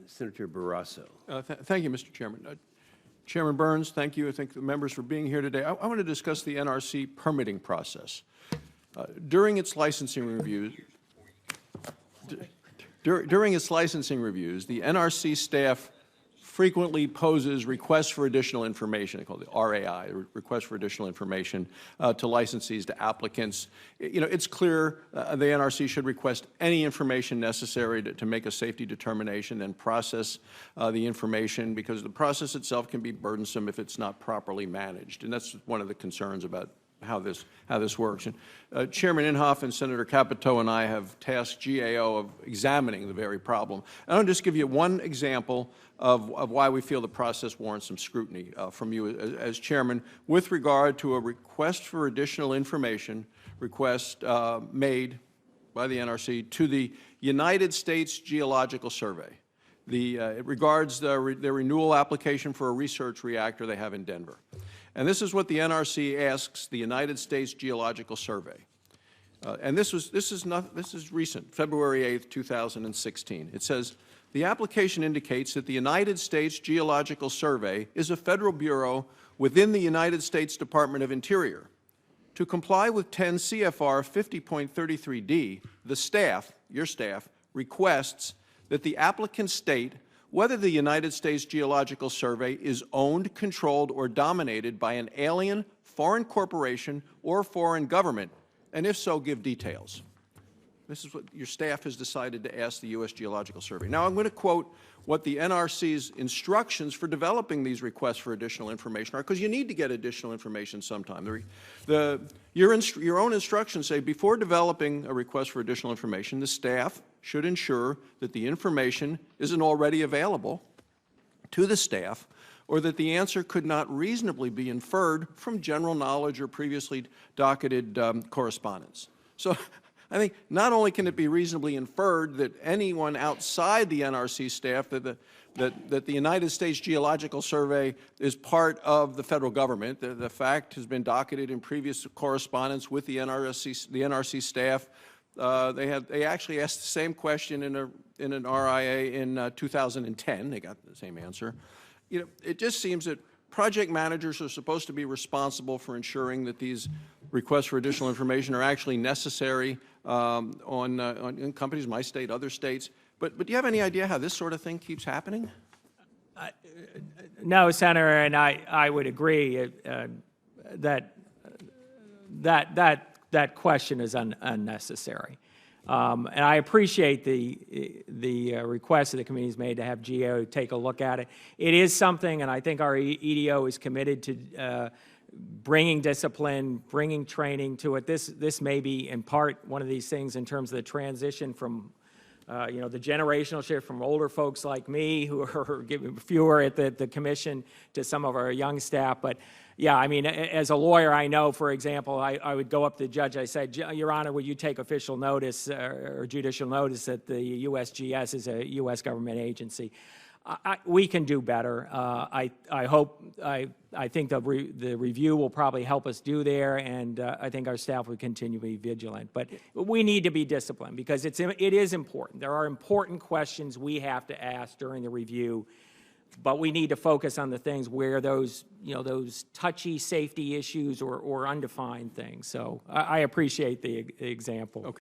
Senator Barrasso. Thank you, Mr. Chairman. Chairman Burns, thank you. I thank the members for being here today. I want to discuss the NRC permitting process. During its licensing reviews, the NRC staff frequently poses requests for additional information, called the RAI, requests for additional information, to licensees, to applicants. You know, it's clear the NRC should request any information necessary to make a safety determination and process the information, because the process itself can be burdensome if it's not properly managed. And that's one of the concerns about how this works. And Chairman Inhofe and Senator Capito and I have tasked GAO of examining the very problem. And I'll just give you one example of why we feel the process warrants some scrutiny from you as Chairman with regard to a request for additional information made by the NRC to the United States Geological Survey. It regards their renewal application for a research reactor they have in Denver. And this is what the NRC asks the United States Geological Survey. And this is recent, February 8th, 2016. It says, the application indicates that the United States Geological Survey is a federal bureau within the United States Department of Interior. To comply with 10 CFR 50.33d, the staff, your staff, requests that the applicant state whether the United States Geological Survey is owned, controlled, or dominated by an alien, foreign corporation, or foreign government, and if so, give details. This is what your staff has decided to ask the U.S. Geological Survey. Now, I'm going to quote what the NRC's instructions for developing these requests for additional information are, because you need to get additional information sometime. Your own instructions say, before developing a request for additional information, the staff should ensure that the information isn't already available to the staff, or that the answer could not reasonably be inferred from general knowledge or previously docketed correspondence. So I think not only can it be reasonably inferred that anyone outside the NRC staff, that the United States Geological Survey is part of the federal government. The fact has been docketed in previous correspondence with the NRC staff. They actually asked the same question in an RIA in 2010. They got the same answer. You know, it just seems that project managers are supposed to be responsible for ensuring that these requests for additional information are actually necessary in companies, my state, other states. But do you have any idea how this sort of thing keeps happening? No, Senator, and I would agree that question is unnecessary. And I appreciate the request that the committee's made to have GAO take a look at it. It is something, and I think our EDO is committed to bringing discipline, bringing training to it. This may be in part one of these things in terms of the transition from you know, the generational shift from older folks like me who are fewer at the commission to some of our young staff. But yeah, I mean, as a lawyer, I know, for example, I would go up to the judge, I said, Your Honor, would you take official notice or judicial notice that the USGS is a U.S. government agency? We can do better. I think the review will probably help us do there, and I think our staff will continue to be vigilant. But we need to be disciplined because it is important. There are important questions we have to ask during the review, but we need to focus on the things where those, you know, those touchy safety issues or undefined things. So I appreciate the example. Okay.